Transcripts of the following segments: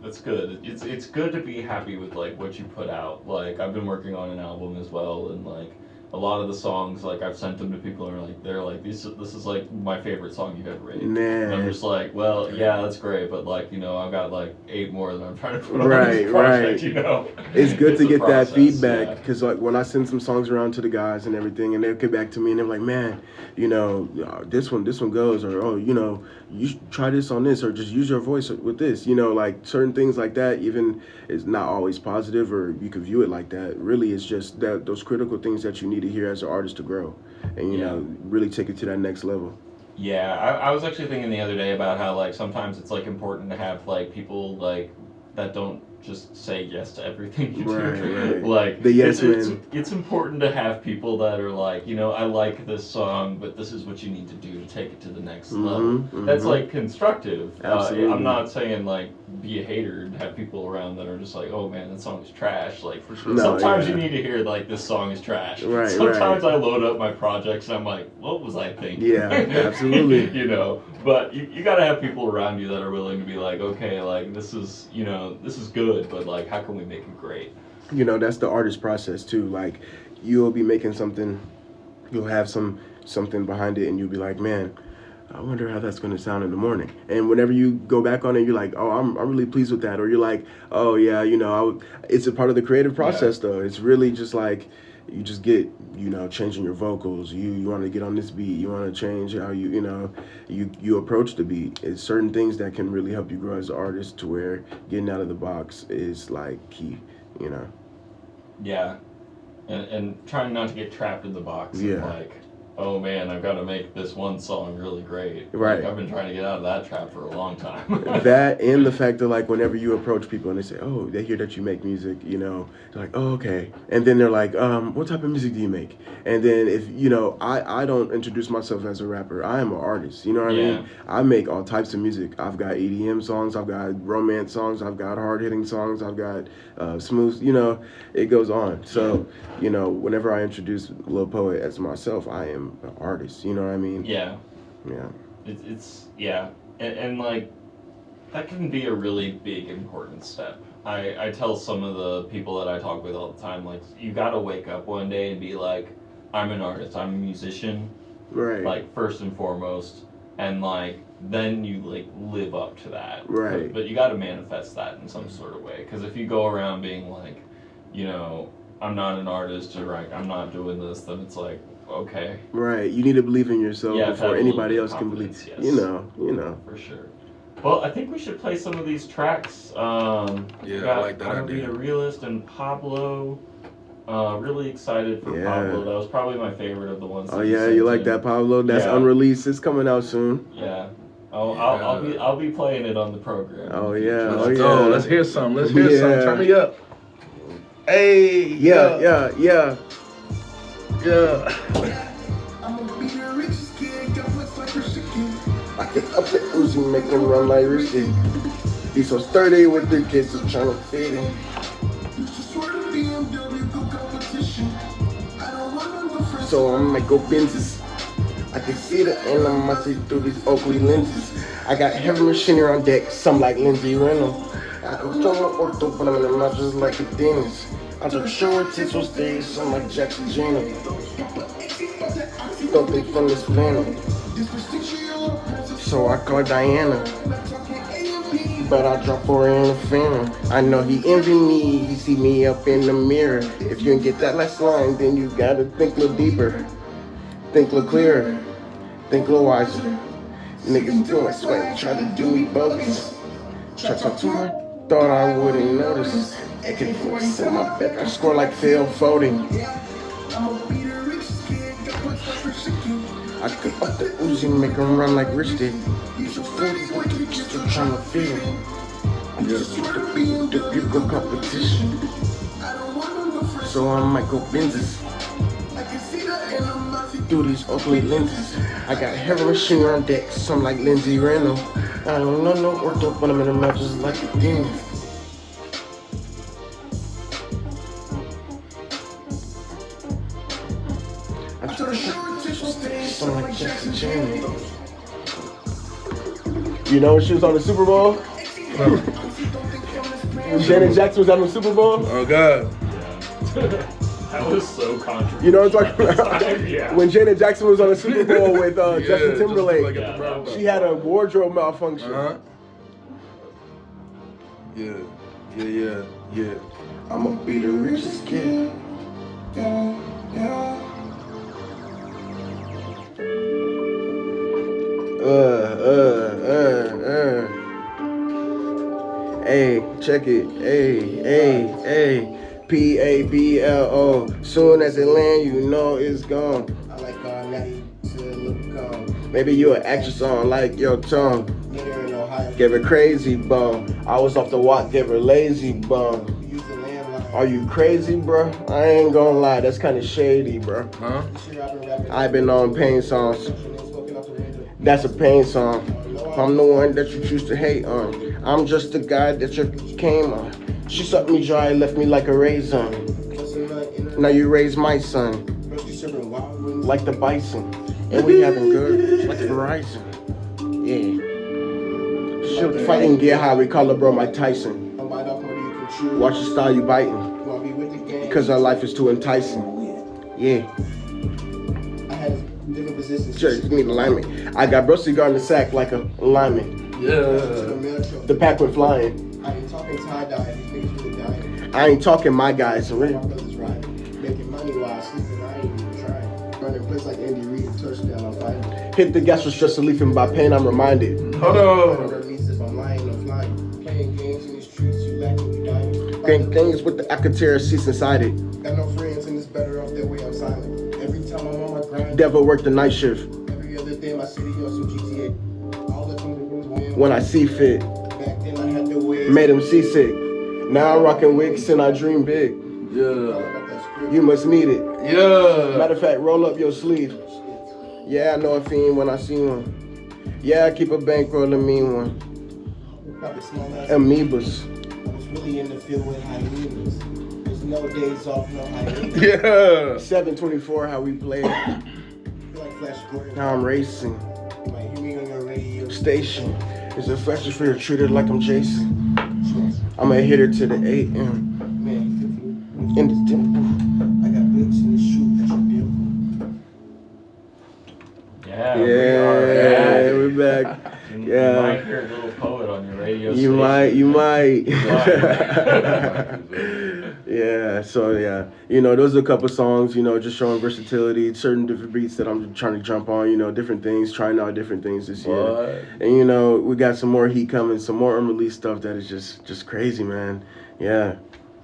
That's good. It's good to be happy with like what you put out. Like I've been working on an album as well, and like a lot of the songs, like I've sent them to people and they're like this is like my favorite song you've ever made. Man. And I'm just like, well, yeah, that's great, but like, you know, I've got like 8 more that I'm trying to put on this project, you know. It's good to get that feedback, because like when I send some songs around to the guys and everything, and they'll get back to me and they're like, man, you know, this one goes, or oh, you know, you should try this on this, or just use your voice with this, you know, like certain things like that. Even is not always positive, or you could view it like that. Really, it's just that those critical things that you need to hear as an artist to grow, and you know, really take it to that next level. Yeah, I was actually thinking the other day about how like sometimes it's like important to have like people like that don't just say yes to everything you do. Right. Like the yes man. It's important to have people that are like, you know, I like this song, but this is what you need to do to take it to the next level. That's like constructive. Absolutely. I'm not saying like be a hater and have people around that are just like, oh man, that song is trash. Like for sure. Sometimes you need to hear like this song is trash. Sometimes I load up my projects and I'm like, what was I thinking? Yeah, absolutely. You know, but you got to have people around you that are willing to be like, okay, like this is, you know, this is good, but like how can we make it great? You know, that's the artist process too. Like you'll be making something, you'll have something behind it, and you'll be like, man, I wonder how that's going to sound in the morning. And whenever you go back on it, you're like, oh, I'm really pleased with that. Or you're like, oh yeah, you know, it's a part of the creative process though. It's really just like, you just get, you know, changing your vocals. You want to get on this beat. You want to change how you know, you approach the beat. It's certain things that can really help you grow as an artist, to where getting out of the box is like key, you know. Yeah, and trying not to get trapped in the box. Yeah. Of like, oh man, I've got to make this one song really great. Right. Like, I've been trying to get out of that trap for a long time. That, and the fact that like whenever you approach people and they say, oh, they hear that you make music, you know, they're like, oh, okay. And then they're like, what type of music do you make? And then if, you know, I don't introduce myself as a rapper. I am an artist, you know what I mean? I make all types of music. I've got EDM songs, I've got romance songs, I've got hard-hitting songs, I've got smooth, you know, it goes on. So, you know, whenever I introduce Lil Poet as myself, I am an artist, you know what I mean? Yeah. It's and like that can be a really big important step. I tell some of the people that I talk with all the time, like, you gotta wake up one day and be like, I'm an artist, I'm a musician, right? Like first and foremost, and like then you like live up to that, right? But you gotta manifest that in some sort of way, because if you go around being like, you know, I'm not an artist, or like I'm not doing this, then it's like, okay. Right, you need to believe in yourself before anybody else can believe. Yes. You know. For sure. Well, I think we should play some of these tracks. I like that I'm idea. Be a Realist and Pablo. Really excited for Pablo. That was probably my favorite of the ones. Oh yeah, you like that, Pablo? That's unreleased. It's coming out soon. Yeah. I'll be playing it on the program. Oh yeah. Let's hear some. Let's hear some. Turn me up. Hey. Yeah. I get up the Uzi, make them run like Risky. He's so sturdy with the kids, just trying to fit in. So I might go Benzes. I can see the end of my see through these Oakley lenses. I got heavy machinery on deck, some like Lindsay Reynolds. I can throw my ortho, but I'm in the mouth just like a dentist. I took short tits on stage, some like Jackson Jenner. Thought they from this planet. So I call Diana, but I drop for her in the phantom. I know he envy me, he see me up in the mirror. If you can get that last line, then you gotta think a little deeper, think a little clearer, think a little wiser. Niggas doing sweat, try to do me bogus. Try to talk to her, thought I wouldn't notice. I can force in my back, I score like Phil Foden. I could up the Uzi, make him run like Rich did. So 40 with the still trying to feel. I'm just with the BMW competition. So I might go Benzes. Through these ugly lenses. I got heavy machine on deck, some like Lindsay Reynolds. I don't know no ortho, but I'm in the mouth just like a demon. I took a some like Jackson Jenner. You know when she was on the Super Bowl? When Janet Jackson was on the Super Bowl. Oh God. Yeah. That was so controversial. You know what I'm talking about? Yeah. When Janet Jackson was on the Super Bowl with Justin Timberlake, Yeah, she had a wardrobe malfunction. Yeah. I'ma be the richest kid. Hey, check it. Hey. Pablo. Soon as it land, you know it's gone. I like all natty to look calm. Maybe you an actress on like your tongue. Give her crazy bum. I was off the walk, give her lazy bum. Are you crazy, bro? I ain't gonna lie, that's kind of shady, bro. Huh? I've been on pain songs. That's a pain song. I'm the one that you choose to hate on. I'm just the guy that you came on. She sucked me dry, left me like a raisin. Now you raise my son, like the bison. And we having good, like Verizon. Yeah. Shoot fighting gear, how we call it, bro, Mike Tyson. Watch the style you biting. Because our life is too enticing. Yeah. Sure, you need alignment. I got bro cigar in the sack like a lineman. Yeah. The pack went flying. I ain't talking tie-dye, these niggas really dying. I ain't talking my guys, so really. My brothers riding, making money while I sleeping, I ain't even trying. Running plays like Andy Reid, touchdown, I'm fighting. Hit the gas with stress relief and by pain I'm reminded. Hold on. Whatever means if I'm lying, I'm flying. Playing games in the streets, you lacking, you dying. Great things with the Alcatraz seats inside it. Got no friends and it's better off that way, I'm silent. Every time I'm on my grind, Devil worked the night shift. every other day my city on some GTA. All the time the rooms When I see fit, back then I had the way. made him seasick. Now I'm rocking wigs and I dream big. Yeah. You must need it. Yeah. Matter of fact, roll up your sleeve. Yeah, I know a fiend when I see one. Yeah, I keep a bankroll and mean one. Amoebas. I was really in the field with hyenas. There's no days off, no hyenas. Yeah. 724, how we play. Feel like Flash Gordon. Now I'm racing. You might hear me on your radio Station. Is it fresh if you're treated like I'm Jason? I'm a hitter to the AM. Man, In the temple. I got boots in the shoe that you Yeah, Yeah, we're back. You Yeah. might hear a little poet on your radio You station. might. Yeah, so yeah. You know, those are a couple songs, you know, just showing versatility, certain different beats that I'm trying to jump on, you know, different things, trying out different things this year. What? And you know, we got some more heat coming, some more unreleased stuff that is just crazy, man. Yeah.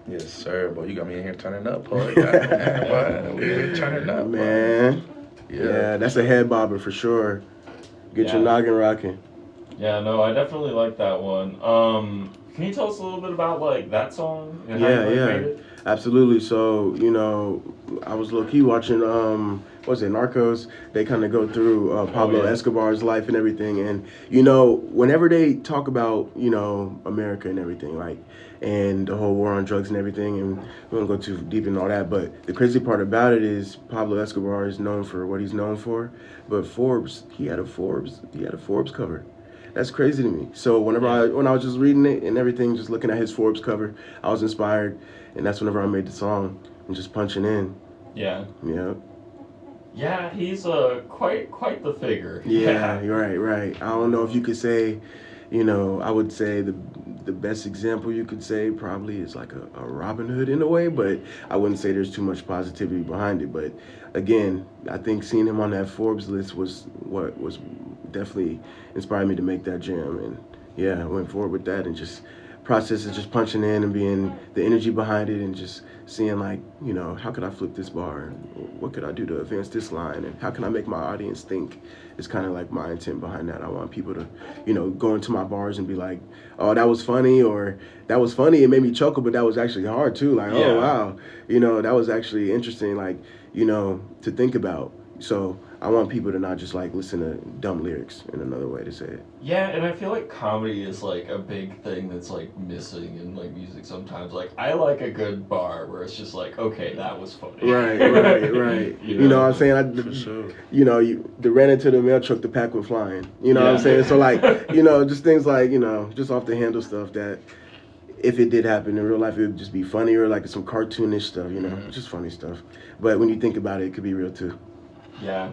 Yes, sir. Boy, you got me in here turning up, Poet. Boy, we in here turning up, Man. Yeah, that's a head bobber for sure. Get your noggin rocking. Yeah, no, I definitely like that one. Can you tell us a little bit about like that song and how you made it? Absolutely. So, you know, I was low key watching what's it, Narcos. They kind of go through Pablo Escobar's life and everything, and you know, whenever they talk about, you know, America and everything, like, and the whole war on drugs and everything, and we won't go too deep in all that, but the crazy part about it is Pablo Escobar is known for what he's known for, but Forbes, he had a Forbes cover. That's crazy to me. So when I was just reading it and everything, just looking at his Forbes cover, I was inspired, and that's whenever I made the song and just punching in. Yeah. Yeah. Yeah, he's quite the figure. Yeah, you're right. I don't know if you could say, you know, I would say the best example you could say probably is like a Robin Hood in a way, but I wouldn't say there's too much positivity behind it. But again, I think seeing him on that Forbes list was what was definitely inspired me to make that jam. And yeah, I went forward with that and just process is just punching in and being the energy behind it and just seeing like, you know, how could I flip this bar and what could I do to advance this line and how can I make my audience think is kind of like my intent behind that. I want people to, you know, go into my bars and be like, oh, that was funny, or that was funny, it made me chuckle, but that was actually hard too. Like, oh, wow, you know, that was actually interesting, like, you know, to think about. So I want people to not just like listen to dumb lyrics, in another way to say it. Yeah, and I feel like comedy is like a big thing that's like missing in like music sometimes. Like I like a good bar where it's just like, okay, that was funny. Right. You know what I'm saying? For sure. You know, the ran into the mail truck, the pack went flying. You know what I'm saying? So like, you know, just things like, you know, just off the handle stuff that if it did happen in real life, it would just be funny, or like some cartoonish stuff, you know, just funny stuff. But when you think about it, it could be real too. Yeah.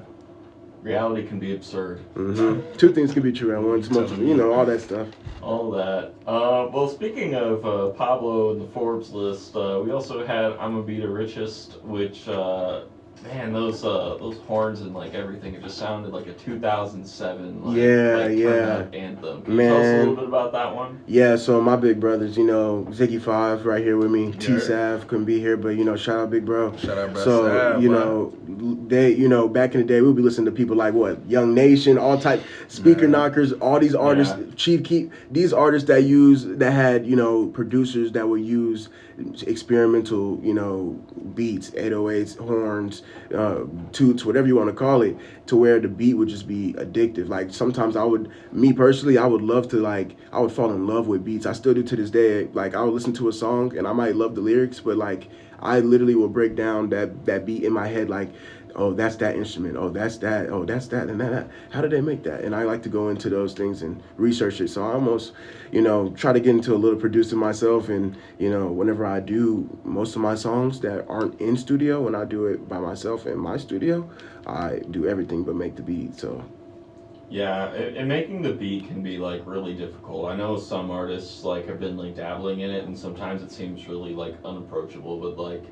Reality can be absurd. Two things can be true at once, multiple, you know, all that stuff. All that. Well, speaking of Pablo and the Forbes list, we also had I'ma Be the Richest, which, man, those horns and like everything, it just sounded like a 2007 like, turnout anthem. Can you tell us a little bit about that one? Yeah, so my big brothers, you know, ZIGGY FYVE right here with me. T-Sav couldn't be here, but you know, shout out big bro. Shout out bro. So, Sav, you know, they, you know, back in the day, we would be listening to people like what? Young Nation, all type, Speaker Knockers, all these artists, Chief Keef, these artists that had, you know, producers that would use experimental, you know, beats, 808s, horns, toots, whatever you want to call it, to where the beat would just be addictive. Like sometimes me personally, I would love to I would fall in love with beats. I still do to this day. Like I would listen to a song and I might love the lyrics, but like I literally will break down that beat in my head, like, oh, that's that instrument. Oh, that's that. Oh, that's that. And that. How did they make that? And I like to go into those things and research it. So I almost, you know, try to get into a little producing myself. And, you know, whenever I do most of my songs that aren't in studio, when I do it by myself in my studio, I do everything but make the beat. So. Yeah, and making the beat can be like really difficult. I know some artists like have been like dabbling in it, and sometimes it seems really like unapproachable, but like,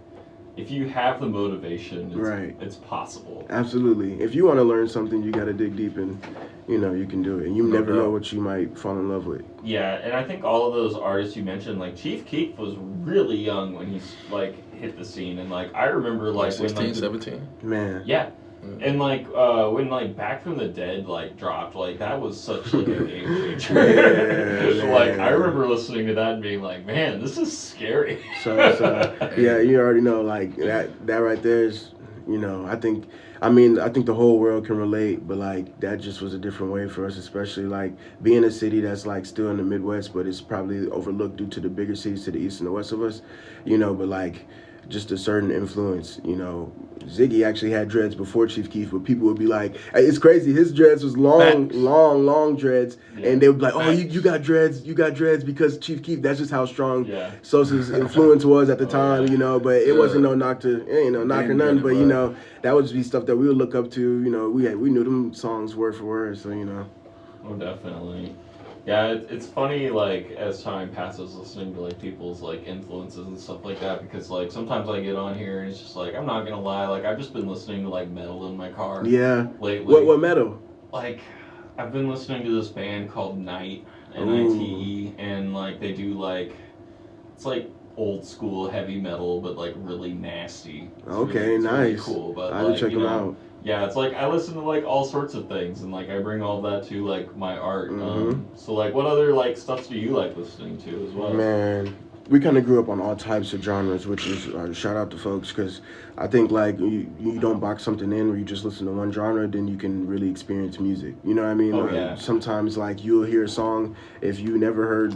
if you have the motivation, it's possible. Absolutely. If you want to learn something, you got to dig deep and, you know, you can do it. And you never know what you might fall in love with. Yeah, and I think all of those artists you mentioned, like Chief Keef was really young when he's like hit the scene. And like, I remember like 16, when, like, 17? Man. Yeah. And like when like Back from the Dead like dropped, like that was such like a game changer. Like I remember listening to that and being like, man, this is scary. So yeah, you already know, like that right there is, you know, I think the whole world can relate, but like that just was a different way for us, especially like being a city that's like still in the Midwest, but it's probably overlooked due to the bigger cities to the east and the west of us, you know, but like just a certain influence, you know. Ziggy actually had dreads before Chief Keef, but people would be like, it's crazy, his dreads was long dreads, and they would be like, oh, you got dreads because Chief Keef. That's just how strong Sosa's influence was at the time, you know, but it wasn't no knock to, knock or nothing, but you know, that would just be stuff that we would look up to, you know, we knew them songs word for word, so you know. Oh, definitely. Yeah, it's funny, like, as time passes, listening to, like, people's, like, influences and stuff like that, because, like, sometimes I get on here and it's just, like, I'm not gonna lie, like, I've just been listening to, like, metal in my car lately. What metal? Like, I've been listening to this band called Night, N-I-T-E, and, like, they do, like, it's, like, old school heavy metal, but, like, really nasty. It's nice. Really cool, but, I have to check them out. Yeah, it's like I listen to like all sorts of things, and like I bring all that to like my art. So like, what other like stuff do you like listening to as well? Man, we kind of grew up on all types of genres, which is shout out to folks, because I think like you don't box something in where you just listen to one genre, then you can really experience music. You know what I mean? Sometimes like you'll hear a song if you never heard.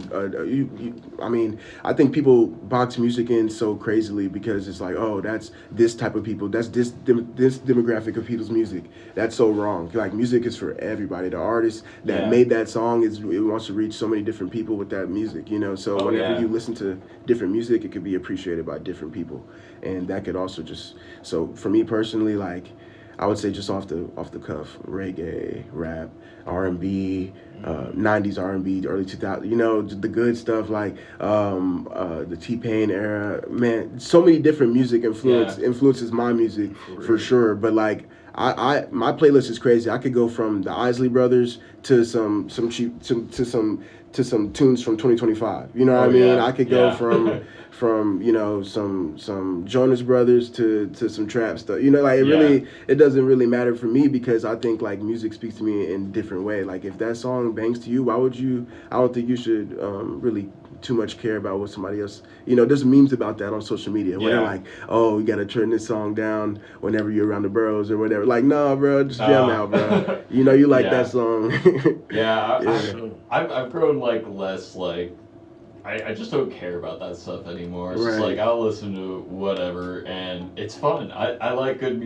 I mean, I think people box music in so crazily because it's like, oh, that's this type of people, that's this demographic of people's music. That's so wrong. Like music is for everybody. The artist that made that song it wants to reach so many different people with that music. You know, so whenever you listen to different music, it could be appreciated by different people, and that could also just. So for me personally, like I would say just off the cuff, reggae, rap, R&B, 90s R&B, early 2000s, you know, the good stuff like the T-Pain era. Man, so many different music influences my music for sure. But like my playlist is crazy. I could go from the Isley Brothers to some tunes from 2025. You know what I mean? I could go from you know some Jonas Brothers to some trap stuff. You know, like it doesn't really matter for me because I think like music speaks to me in a different way. Like if that song bangs to you, why would you? I don't think you should really too much care about what somebody else. You know, there's memes about that on social media where they're like, "Oh, you gotta turn this song down whenever you're around the bros or whatever." Like, nah, bro, just jam out, bro. You know, you like that song. I've grown like less like. I just don't care about that stuff anymore. It's just like I'll listen to whatever, and it's fun. I like good music.